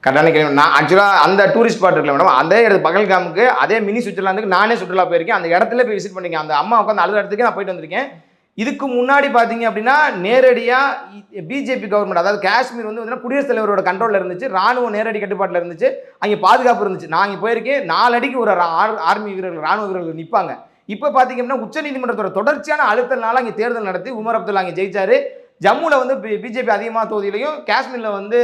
கட்டான நான் ஆக்சுவலாக அந்த டூரிஸ்ட் ஸ்பாட் இருக்குல்ல மேடம், அதே இடத்து பகல்காமுக்கு அதே மினி சுவிட்சர்லாந்துக்கு நானே சுற்றுலா போயிருக்கேன். அந்த இடத்துல போய் விசிட் பண்ணிருக்கேன். அந்த அம்மா உட்காந்து அழுத இடத்துக்கு நான் போயிட்டு வந்திருக்கேன். இதுக்கு முன்னாடி பார்த்தீங்க அப்படின்னா நேரடியாக பிஜேபி கவர்மெண்ட், அதாவது காஷ்மீர் வந்து குடியரசுத் தலைவரோட கண்ட்ரோலில் இருந்துச்சு, ராணுவம் நேரடி கட்டுப்பாட்டில் இருந்துச்சு, அங்கே பாதுகாப்பு இருந்துச்சு. நான் இங்கே போயிருக்கேன், 4 அடிக்கு ஒரு ஆர்மி வீரர்கள், ராணுவ வீரர்கள் நிற்பாங்க. இப்போ பார்த்தீங்க அப்படின்னா உச்சநீதிமன்றத்தோட தொடர்ச்சியான அழுத்தத்தினால அங்கே தேர்தல் நடத்தி உமர் அப்துல்லா அங்கே ஜெயிச்சாரு. ஜம்முவில் வந்து பிஜேபி அதிகமான தொகுதியிலையும், காஷ்மீரில் வந்து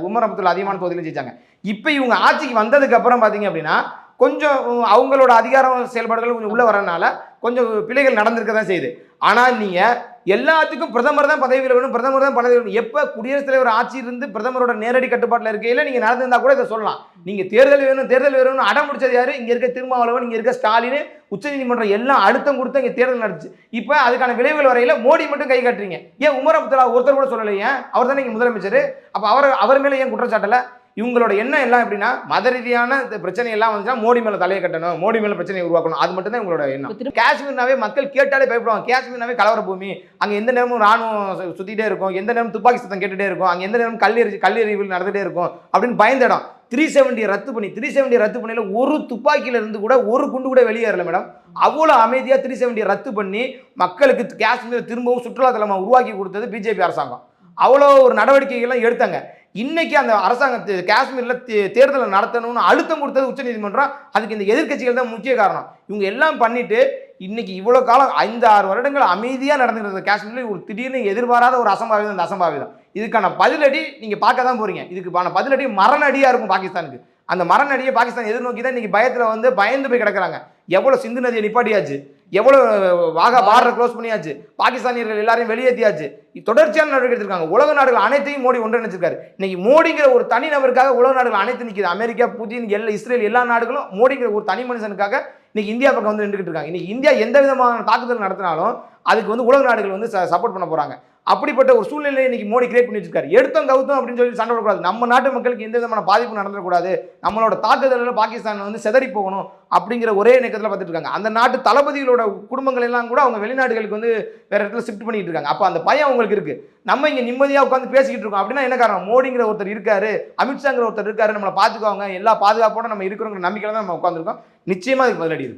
உமர் அப்துல்லா அதிகமான தொகுதியிலும் ஜெயிச்சாங்க. இப்போ இவங்க ஆட்சிக்கு வந்ததுக்கு அப்புறம் பார்த்தீங்க அப்படின்னா கொஞ்சம் அவங்களோட அதிகாரம் செயல்பாடுகள் கொஞ்சம் உள்ள வரனால கொஞ்சம் பிழைகள் நடந்திருக்க தான் செய்யுது. ஆனால் நீங்கள் எல்லாத்துக்கும் பிரதமர் தான் பதவியில் வேணும், பிரதமர் தான் பதவி வேணும். எப்போ குடியரசுத் தலைவர் ஆட்சியிலிருந்து பிரதமரோட நேரடி கட்டுப்பாட்டில் இருக்கையில் நீங்கள் நடந்திருந்தா கூட இதை சொல்லலாம். நீங்கள் தேர்தல் வேணும் தேர்தல் வேணும்னு அடம் முடிச்சது யாரு? இங்கே இருக்க திருமாவளவன், இங்கே இருக்க ஸ்டாலின், உச்சநீதிமன்றம் எல்லாம் அழுத்தம் கொடுத்து இங்கே தேர்தல் நடந்துச்சு. இப்போ அதுக்கான விளைவுகள் வரையில் மோடி மட்டும் கை காட்டுறீங்க. ஏன் உமர் அப்துல்லா ஒருத்தர் கூட சொல்லலையே? அவர் தானே இங்கே முதலமைச்சர். அப்போ அவர் மேலே ஏன் குற்றச்சாட்டலை? இவங்களோட எண்ணம் எல்லாம் எப்படின்னா மத ரீதியான பிரச்சனை எல்லாம் வந்துச்சுன்னா மோடி மேல தலையை கட்டணும், மோடி மேல பிரச்சனையை உருவாக்கணும், அது மட்டும் தான் இவங்களோட எண்ணம். காஷ்மீர்னாவே மக்கள் கேட்டாலே பயப்படுவாங்க. காஷ்மீர்னாவே கலவர பூமி, அங்க எந்த நேரமும் ராணுவம் சுத்திட்டே இருக்கும், எந்த நேரம் துப்பாக்கி சத்தம் கேட்டுட்டே இருக்கும், அங்க எந்த நேரம் கல்லெறிவு நடந்துட்டே இருக்கும் அப்படின்னு பயந்த இடம். 370 ரத்து பண்ணியில ஒரு துப்பாக்கியில இருந்து கூட ஒரு குண்டு கூட வெளியேறல மேடம். அவ்வளோ அமைதியா 370 ரத்து பண்ணி மக்களுக்கு காஷ்மீர் திரும்பவும் சுற்றுலா தலமா உருவாக்கி கொடுத்தது பிஜேபி அரசாங்கம். அவ்வளோ ஒரு நடவடிக்கைகள்லாம் எடுத்தாங்க. இன்னைக்கு அந்த அரசாங்கத்து காஷ்மீர்ல தேர்தலை நடத்தணும்னு அழுத்தம் கொடுத்தது உச்சநீதிமன்றம். அதுக்கு இந்த எதிர்கட்சிகள் தான் முக்கிய காரணம். இவங்க எல்லாம் பண்ணிட்டு இன்னைக்கு இவ்வளோ காலம் 5-6 வருடங்கள் அமைதியாக நடந்துருந்தது காஷ்மீரில் ஒரு திடீர்னு எதிர்பாராத ஒரு அசம்பாவிதம். இந்த அசம்பாவிதம் இதுக்கான பதிலடி நீங்கள் பார்க்க தான் போறீங்க. இதுக்கான பதிலடி மரணடியாக இருக்கும் பாகிஸ்தானுக்கு. அந்த மரணடியை பாகிஸ்தான் எதிர்நோக்கி தான் இன்னைக்கு பயத்தில் வந்து பயந்து போய் கிடக்குறாங்க. எவ்வளோ சிந்து நதியை நிப்பாட்டியாச்சு, எவ்வளோ வாகா பார்டரை க்ளோஸ் பண்ணியாச்சு, பாகிஸ்தானியர்கள் எல்லாரையும் வெளியேற்றியாச்சு, தொடர்ச்சியான நடவடிக்கை எடுத்திருக்காங்க. உலக நாடுகள் அனைத்தையும் மோடி ஒன்றிணைச்சிருக்காரு. இன்னைக்கு மோடிங்கிற ஒரு தனி நபருக்காக உலக நாடுகள் அனைத்து நிற்கிது. அமெரிக்கா, புதின், இஸ்ரேல் எல்லா நாடுகளும் மோடிங்கிற ஒரு தனி மனுஷனுக்காக இன்னைக்கு இந்தியா பக்கம் வந்து நின்றுட்டு இருக்காங்க. இன்னைக்கு இந்தியா எந்த விதமான தாக்குதல் நடத்தினாலும் அதுக்கு வந்து உலக நாடுகள் வந்து சப்போர்ட் பண்ண போறாங்க. அப்படிப்பட்ட ஒரு சூழ்நிலையை இன்னைக்கு மோடி கிரியேட் பண்ணி வச்சிருக்காரு. எடுத்தோம் கவுத்தோம் அப்படின்னு சொல்லி சண்டை போடக்கூடாது. நம்ம நாட்டு மக்களுக்கு எந்த விதமான பாதிப்பு நடந்துடக்கூடாது, நம்மளோட தாக்குதலில் பாகிஸ்தான் வந்து செதறி போகணும் அப்படிங்கிற ஒரே இணக்கத்தில் பார்த்துட்டு இருக்காங்க. அந்த நாட்டு தளபதிகளோட குடும்பங்கள் எல்லாம் கூட அவங்க வெளிநாடுகளுக்கு வந்து வேற இடத்துல ஷிஃப்ட் பண்ணிட்டு இருக்காங்க. அப்போ அந்த பயம் அவங்களுக்கு இருக்கு. நம்ம இங்கே நிம்மதியாக உட்காந்து பேசிக்கிட்டு இருக்கோம் அப்படின்னா என்ன காரணம்? மோடிங்கிற ஒருத்தர் இருக்காரு, அமித்ஷாங்கிற ஒருத்தர் இருக்காரு, நம்மளை பார்த்துக்குவாங்க, எல்லா பாதுகாப்போட நம்ம இருக்கிறோங்கிற நம்பிக்கையில தான் நம்ம உட்காந்துருக்கோம். நிச்சயமா அதுக்கு பதிலடி இருக்கு.